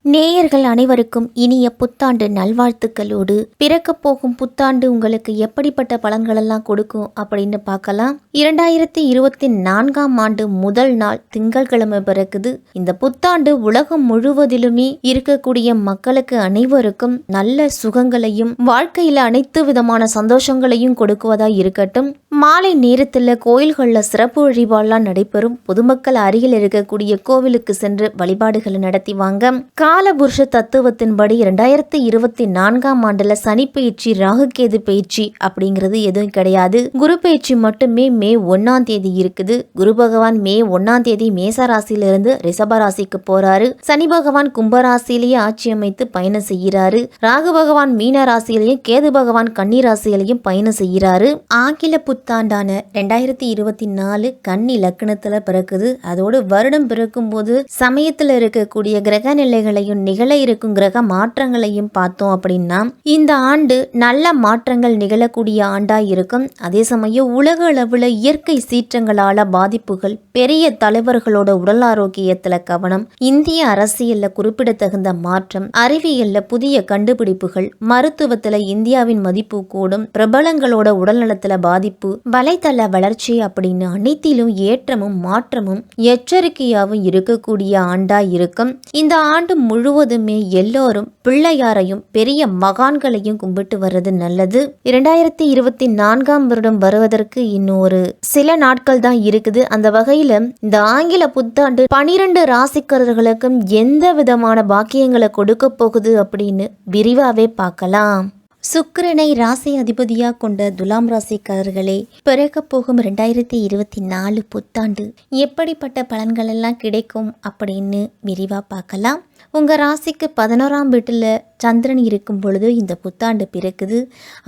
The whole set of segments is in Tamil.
நேயர்கள் அனைவருக்கும் இனிய புத்தாண்டு நல்வாழ்த்துக்களோடு, பிறக்கப் போகும் புத்தாண்டு உங்களுக்கு எப்படிப்பட்ட பலன்களெல்லாம் கொடுக்கும் அப்படின்னு பார்க்கலாம். 2024ஆம் ஆண்டு முதல் நாள் திங்கட்கிழமை பிறக்குது. இந்த புத்தாண்டு உலகம் முழுவதிலுமே இருக்கக்கூடிய மக்களுக்கு அனைவருக்கும் நல்ல சுகங்களையும் வாழ்க்கையில அனைத்து விதமான சந்தோஷங்களையும் கொடுக்குவதா இருக்கட்டும். மாலை நேரத்தில் கோயில்களில் சிறப்பு வழிபாடுலாம் நடைபெறும். பொதுமக்கள் அருகில் இருக்கக்கூடிய கோவிலுக்கு சென்று வழிபாடுகளை நடத்தி வாங்க. காலபுருஷ தத்துவத்தின்படி 2024ஆம் ஆண்டுல சனி பயிற்சி, ராகுகேது பயிற்சி அப்படிங்கிறது எதுவும் கிடையாது. குரு பயிற்சி மட்டுமே மே 1ஆம் தேதி இருக்குது. குரு பகவான் மே 1ஆம் தேதி மேச ராசியிலிருந்து ரிஷப ராசிக்கு போறாரு. சனி பகவான் கும்பராசியிலேயே ஆட்சி அமைத்து பயணம் செய்கிறாரு. ராகு பகவான் மீன ராசியிலையும், கேது பகவான் கன்னி ராசியிலையும் பயணம் செய்கிறாரு. ஆங்கில புத்தாண்டான 2024 கன்னி லக்னத்துல பிறக்குது. அதோடு வருடம் பிறக்கும் போது சமயத்துல இருக்கக்கூடிய கிரக நிலைகளையும் நிகழ இருக்கும் கிரக மாற்றங்களையும் பார்த்தோம் அப்படின்னா இந்த ஆண்டு நல்ல மாற்றங்கள் நிகழக்கூடிய ஆண்டா இருக்கும். அதே சமயம் உலக அளவுல இயற்கை சீற்றங்களால பாதிப்புகள், பெரிய தலைவர்களோட உடல் ஆரோக்கியத்துல கவனம், இந்திய அரசியல்ல குறிப்பிடத்தகுந்த மாற்றம், அறிவியல்ல புதிய கண்டுபிடிப்புகள், மருத்துவத்துல இந்தியாவின் மதிப்பு கூடும், பிரபலங்களோட உடல்நலத்துல பாதிப்பு, வலைத்தள வளர்ச்சி அப்படின்னு அனைத்திலும் ஏற்றமும் மாற்றமும் எச்சரிக்கையாகவும் இருக்கக்கூடிய ஆண்டா இருக்கும். இந்த ஆண்டு முழுவதுமே எல்லோரும் பிள்ளையாரையும் பெரிய மகான்களையும் கும்பிட்டு வர்றது நல்லது. 2024ஆம் வருடம் வருவதற்கு இன்னும் ஒரு சில நாட்கள் தான் இருக்குது. அந்த வகையில இந்த ஆங்கில புத்தாண்டு 12 ராசிக்காரர்களுக்கும் எந்த விதமான பாக்கியங்களை கொடுக்க போகுது அப்படின்னு விரிவாவே பார்க்கலாம். சுக்கிரனை ராசி அதிபதியா கொண்ட துலாம் ராசிக்காரர்களே, பிறக்க போகும் 2024 புத்தாண்டு எப்படிப்பட்ட பலன்கள் எல்லாம் கிடைக்கும் அப்படின்னு விரிவா பார்க்கலாம். உங்க ராசிக்கு 11ஆம் வீட்டில் சந்திரன் இருக்கும் பொழுது இந்த புத்தாண்டு பிறக்குது.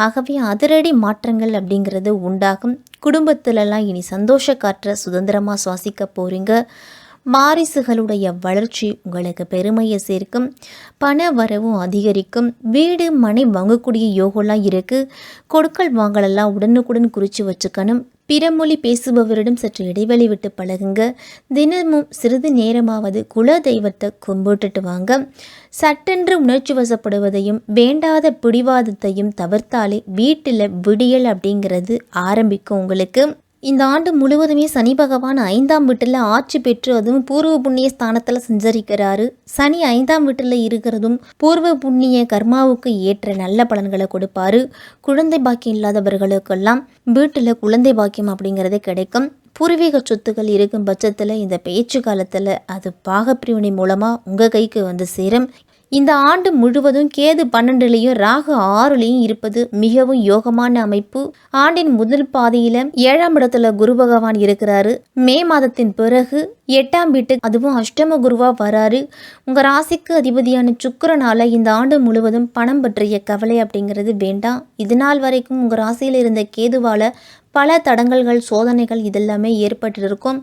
ஆகவே அதிரடி மாற்றங்கள் அப்படிங்கிறது உண்டாகும். குடும்பத்திலலாம் இனி சந்தோஷ காற்றை சுதந்திரமாக சுவாசிக்க போறீங்க. வாரிசுகளுடைய வளர்ச்சி உங்களுக்கு பெருமையை சேர்க்கும். பண வரவும் அதிகரிக்கும். வீடு மனை வாங்கக்கூடிய யோகம்லாம் இருக்குது. கொடுக்கல் வாங்கலெல்லாம் உடனுக்குடன் குறித்து வச்சுக்கணும். பிறமொழி பேசுபவரிடம் சற்று இடைவெளி விட்டு பழகுங்க. தினமும் சிறிது நேரமாவது குல தெய்வத்தை கும்பிட்டுட்டு வாங்க. சட்டென்று உணர்ச்சி வசப்படுவதையும் வேண்டாத பிடிவாதத்தையும் தவிர்த்தாலே வீட்டில் விடியல் அப்படிங்கிறது ஆரம்பிக்கும் உங்களுக்கு. இந்த ஆண்டு முழுவதுமே சனி பகவான் 5ஆம் வீட்டில் ஆட்சி பெற்று, அதுவும் பூர்வ புண்ணிய ஸ்தானத்தில் சஞ்சரிக்கிறாரு. சனி 5ஆம் வீட்டில் இருக்கிறதும் பூர்வ புண்ணிய கர்மாவுக்கு ஏற்ற நல்ல பலன்களை கொடுப்பாரு. குழந்தை பாக்கியம் இல்லாதவர்களுக்கெல்லாம் வீட்டில் குழந்தை பாக்கியம் அப்படிங்கிறதே கிடைக்கும். பூர்வீக சொத்துக்கள் இருக்கும் பட்சத்தில் இந்த பேச்சு காலத்தில் அது பாகப்பிரிவினை மூலமாக உங்கள் கைக்கு வந்து சேரும். இந்த ஆண்டு முழுவதும் கேது 12லையும் ராகு 6லையும் இருப்பது மிகவும் யோகமான அமைப்பு. ஆண்டின் முதல் பாதியில 7ஆம் இடத்துல குரு பகவான் இருக்கிறாரு. மே மாதத்தின் பிறகு 8ஆம் வீட்டுக்கு, அதுவும் அஷ்டம குருவா வராரு. உங்க ராசிக்கு அதிபதியான சுக்கிரனால இந்த ஆண்டு முழுவதும் பணம் பற்றிய கவலை அப்படிங்கிறது வேண்டாம். இது நாள் வரைக்கும் உங்க ராசியில இருந்த கேதுவால பல தடங்கல்கள், சோதனைகள் இதெல்லாமே ஏற்பட்டு இருக்கும்.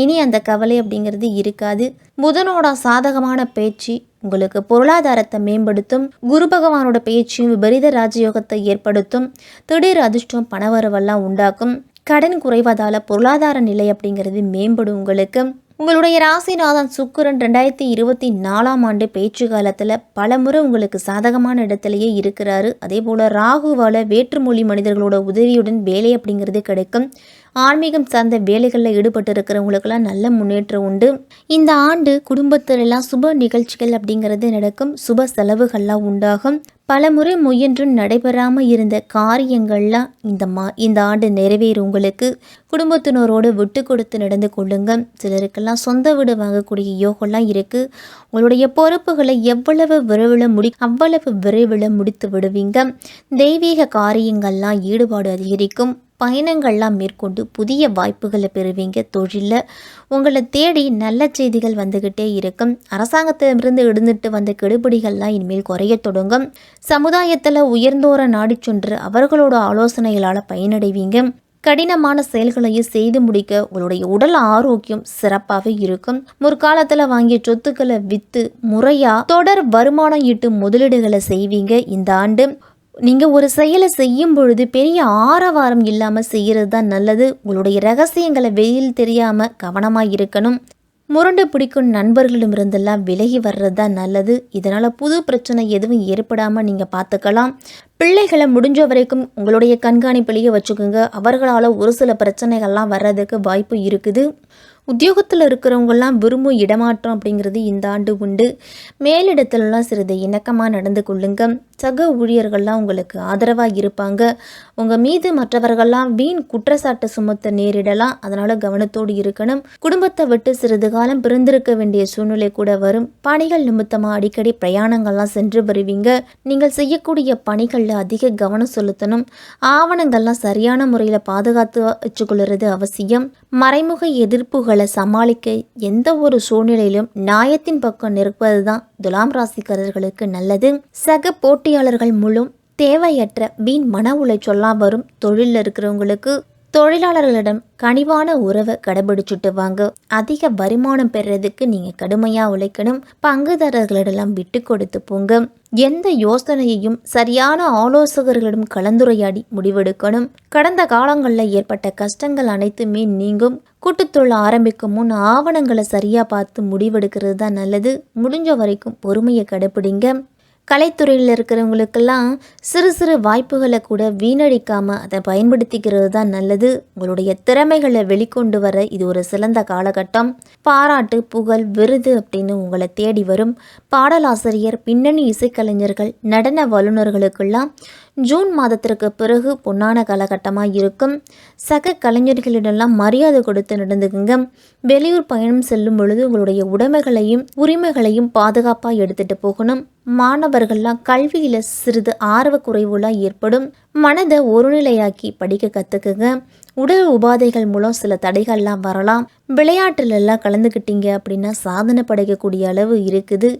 இனி அந்த கவலை அப்படிங்கிறது இருக்காது. புதனோட சாதகமான பேச்சு உங்களுக்கு பொருளாதாரத்தை மேம்படுத்தும். குரு பகவானோட பேச்சும் விபரீத ராஜயோகத்தை ஏற்படுத்தும். திடீர் அதிர்ஷ்டம், பணவரவெல்லாம் உண்டாக்கும். கடன் குறைவதால பொருளாதார நிலை அப்படிங்கிறது மேம்படும் உங்களுக்கு. உங்களுடைய ராசிநாதன் சுக்கிரன் 2024ஆம் ஆண்டு பேச்சு காலத்தில் பல முறை உங்களுக்கு சாதகமான இடத்திலேயே இருக்கிறாரு. அதே போல் ராகுவால் வேற்றுமொழி மனிதர்களோட உதவியுடன் வேலை அப்படிங்கிறது கிடைக்கும். ஆன்மீகம் சார்ந்த வேலைகளில் ஈடுபட்டு இருக்கிறவங்களுக்கெல்லாம் நல்ல முன்னேற்றம் உண்டு. இந்த ஆண்டு குடும்பத்திலெல்லாம் சுப நிகழ்ச்சிகள் அப்படிங்கிறது நடக்கும். சுப செலவுகள்லாம் உண்டாகும். பல முறை முயன்றும் நடைபெறாமல் இருந்த காரியங்கள்லாம் இந்த ஆண்டு நிறைவேறும் உங்களுக்கு. குடும்பத்தினரோடு விட்டு கொடுத்து நடந்து கொள்ளுங்க. சிலருக்கெல்லாம் சொந்த வீடு வாங்கக்கூடிய யோகம்லாம் இருக்குது. உங்களுடைய பொறுப்புகளை அவ்வளவு விரைவில் முடித்து விடுவீங்க. தெய்வீக காரியங்கள்லாம் ஈடுபாடு அதிகரிக்கும். பயணங்கள்லாம் மேற்கொண்டு புதிய வாய்ப்புகளை பெறுவீங்க. தொழிலில் உங்களை தேடி நல்ல செய்திகள் வந்துக்கிட்டே இருக்கும். அரசாங்கத்திலிருந்து எடுத்துட்டு வந்த கெடுபிடிகள்லாம் இனிமேல் குறைய தொடங்கும். சமுதாயத்தில் உயர்ந்தோரை நாடி சென்று அவர்களோட ஆலோசனைகளால் பயனடைவீங்க. கடினமான செயல்களையும் செய்து முடிக்க உங்களுடைய உடல் ஆரோக்கியம் சிறப்பாகவே இருக்கும். முற்காலத்தில் வாங்கிய சொத்துக்களை விற்று முறையாக தொடர் வருமானம் ஈட்டு முதலீடுகளை செய்வீங்க. இந்த ஆண்டு நீங்கள் ஒரு செயலை செய்யும் பொழுது பெரிய ஆரவாரம் இல்லாமல் செய்கிறது தான் நல்லது. உங்களுடைய ரகசியங்களை வெளியில் தெரியாமல் கவனமாக இருக்கணும். முரண்டு பிடிக்கும் நண்பர்களிடமிருந்தெல்லாம் விலகி வர்றது தான் நல்லது. இதனால் புது பிரச்சனை எதுவும் ஏற்படாமல் நீங்கள் பார்த்துக்கலாம். பிள்ளைகளை முடிஞ்ச வரைக்கும் உங்களுடைய கண்காணிப்பிலேயே வச்சுக்கோங்க. அவர்களால் ஒரு சில பிரச்சனைகள்லாம் வர்றதுக்கு வாய்ப்பு இருக்குது. உத்தியோகத்தில் இருக்கிறவங்கெல்லாம் விரும்பும் இடமாற்றம் அப்படிங்கிறது இந்த ஆண்டு உண்டு. மேலிடத்துலலாம் சிறிது இணக்கமாக நடந்து கொள்ளுங்க. சக ஊழியர்கள்லாம் உங்களுக்கு ஆதரவாக இருப்பாங்க. உங்கள் மீது மற்றவர்கள்லாம் வீண் குற்றச்சாட்டு சுமத்த நேரிடலாம். அதனால் கவனத்தோடு இருக்கணும். குடும்பத்தை விட்டு சிறிது காலம் பிரிந்திருக்க வேண்டிய சூழ்நிலை கூட வரும். பணிகள் நிமித்தமாக அடிக்கடி பிரயாணங்கள்லாம் சென்று வருவீங்க. நீங்கள் செய்யக்கூடிய பணிகளில் அதிக கவனம் செலுத்தணும். ஆவணங்கள்லாம் சரியான முறையில் பாதுகாத்து வச்சுக்கொள்கிறது அவசியம். மறைமுக எதிர்ப்புகளை சமாளிக்க எந்த ஒரு சூழ்நிலையிலும் நியாயத்தின் பக்கம் நிற்பது தான் துலாம் ராசிக்காரர்களுக்கு நல்லது. சக போட்டியாளர்கள் மூலம் தேவையற்ற வீண் மன உளைச்சொல்லாம் வரும். தொழிலில் இருக்கிறவங்களுக்கு தொழிலாளர்களிடம் கனிவான உறவை கடைபிடிச்சுட்டு வாங்க. அதிக வருமானம் பெறுறதுக்கு நீங்கள் கடுமையாக உழைக்கணும். பங்குதாரர்களிடம் விட்டு கொடுத்து போங்க. எந்த யோசனையையும் சரியான ஆலோசகர்களிடம் கலந்துரையாடி முடிவெடுக்கணும். கடந்த காலங்களில் ஏற்பட்ட கஷ்டங்கள் அனைத்துமே நீங்கும். கூட்டுத்தொழில் ஆரம்பிக்கும் முன் ஆவணங்களை சரியாக பார்த்து முடிவெடுக்கிறது தான் நல்லது. முடிஞ்ச வரைக்கும் பொறுமையை கடைப்பிடிங்க. கலைத்துறையில் இருக்கிறவங்களுக்கெல்லாம் சிறு சிறு வாய்ப்புகளை கூட வீணடிக்காமல் அதை பயன்படுத்திக்கிறது தான் நல்லது. உங்களுடைய திறமைகளை வெளிக்கொண்டு வர இது ஒரு சிறந்த காலகட்டம். பாராட்டு, புகழ், விருது அப்படின்னு உங்களை தேடி வரும். பாடலாசிரியர், பின்னணி இசைக்கலைஞர்கள், நடன வல்லுநர்களுக்கெல்லாம் ஜூன் மாதத்திற்கு பிறகு பொன்னான காலகட்டமாக இருக்கும். சக கலைஞர்களிடெல்லாம் மரியாதை கொடுத்து நடந்துக்குங்க. வெளியூர் பயணம் செல்லும் பொழுது உங்களுடைய உடைமைகளையும் உரிமைகளையும் பாதுகாப்பாக எடுத்துகிட்டு போகணும். மாணவர்கள்லாம் கல்வியில் சிறிது ஆர்வ குறைவுலாம் ஏற்படும். மனதை ஒருநிலையாக்கி படிக்க கற்றுக்குங்க. உடல் உபாதைகள் மூலம் சில தடைகள்லாம் வரலாம். விளையாட்டுலெல்லாம் கலந்துக்கிட்டீங்க அப்படின்னா சாதனை படைக்கக்கூடிய அளவு இருக்குது.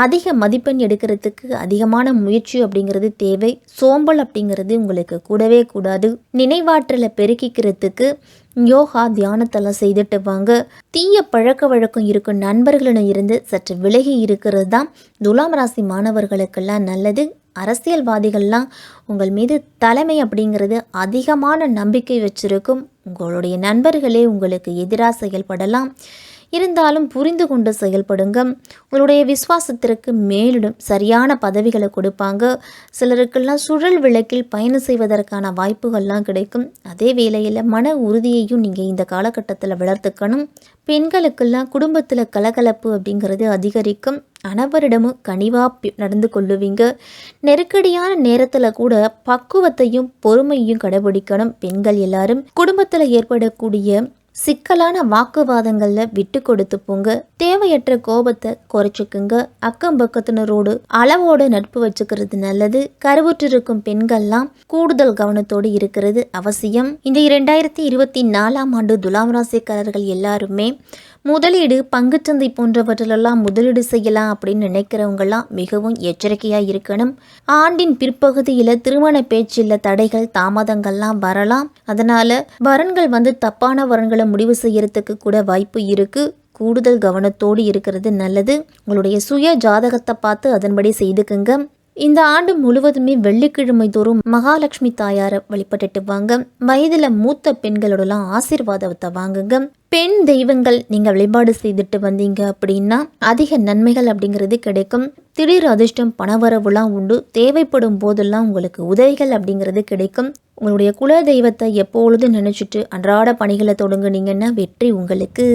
அதிக மதிப்பெண் எடுக்கிறதுக்கு அதிகமான முயற்சி அப்படிங்கிறது தேவை. சோம்பல் அப்படிங்கிறது உங்களுக்கு கூடவே கூடாது. நினைவாற்றலை பெருக்கிக்கிறதுக்கு யோகா, தியானத்தெல்லாம் செய்துட்டு வாங்க. தீய பழக்க வழக்கம் இருக்கும் நண்பர்களிடம் இருந்து சற்று விலகி இருக்கிறது தான் துலாம் ராசி மாணவர்களுக்கெல்லாம் நல்லது. அரசியல்வாதிகள்லாம் உங்கள் மீது தலைமை அப்படிங்கிறது அதிகமான நம்பிக்கை வச்சிருக்கும். உங்களுடைய நண்பர்களே உங்களுக்கு எதிராக செயல்படலாம். இருந்தாலும் புரிந்து கொண்டு செயல்படுங்க. உங்களுடைய விசுவாசத்திற்கு மேலிடும் சரியான பதவிகளை கொடுப்பாங்க. சிலருக்கெல்லாம் சுழல் விளக்கில் பயணம் செய்வதற்கான வாய்ப்புகள்லாம் கிடைக்கும். அதே வேளையில் மன உறுதியையும் நீங்கள் இந்த காலகட்டத்தில் வளர்த்துக்கணும். பெண்களுக்கெல்லாம் குடும்பத்தில் கலகலப்பு அப்படிங்கிறது அதிகரிக்கும். அனைவரிடமும் கனிவாக நடந்து கொள்ளுவீங்க. நெருக்கடியான நேரத்தில் கூட பக்குவத்தையும் பொறுமையும் கடைபிடிக்கணும். பெண்கள் எல்லாரும் குடும்பத்தில் ஏற்படக்கூடிய சிக்கலான வாக்குவாதங்களில் விட்டு கொடுத்து போங்க. தேவையற்ற கோபத்தை குறைச்சிக்குங்க. அக்கம் பக்கத்தினரோடு அளவோடு நட்பு வச்சுக்கிறது நல்லது. கருவுற்றிருக்கும் பெண்கள்லாம் கூடுதல் கவனத்தோடு இருக்கிறது அவசியம். இந்த 2024ஆம் ஆண்டு துலாம் ராசிக்காரர்கள் எல்லாருமே முதலீடு, பங்குச்சந்தை போன்றவற்றிலெல்லாம் முதலீடு செய்யலாம் அப்படின்னு நினைக்கிறவங்கெல்லாம் மிகவும் எச்சரிக்கையாக இருக்கணும். ஆண்டின் பிற்பகுதியில் திருமண பேச்சில் தடைகள், தாமதங்கள்லாம் வரலாம். அதனால் வரன்கள் தப்பான வரன்களை முடிவு செய்யறதுக்கு கூட வாய்ப்பு இருக்குது. கூடுதல் கவனத்தோடு இருக்கிறது நல்லது. உங்களுடைய சுய ஜாதகத்தை பார்த்து அதன்படி செய்துக்குங்க. இந்த ஆண்டு முழுவதுமே வெள்ளிக்கிழமை தோறும் மகாலட்சுமி தாயாரை வழிபட்டுட்டு வாங்க. வயதில் மூத்த பெண்களோடலாம் ஆசீர்வாதத்தை வாங்குங்க. பெண் தெய்வங்கள் நீங்கள் வழிபாடு செய்துட்டு வந்தீங்க அப்படின்னா அதிக நன்மைகள் அப்படிங்கிறது கிடைக்கும். திடீர் அதிர்ஷ்டம், பணவரவுலாம் உண்டு. தேவைப்படும் போதெல்லாம் உங்களுக்கு உதவிகள் அப்படிங்கிறது கிடைக்கும். உங்களுடைய குல தெய்வத்தை எப்பொழுதும் நினைச்சிட்டு அன்றாட பணிகளை தொடங்குனீங்கன்னா வெற்றி உங்களுக்கு.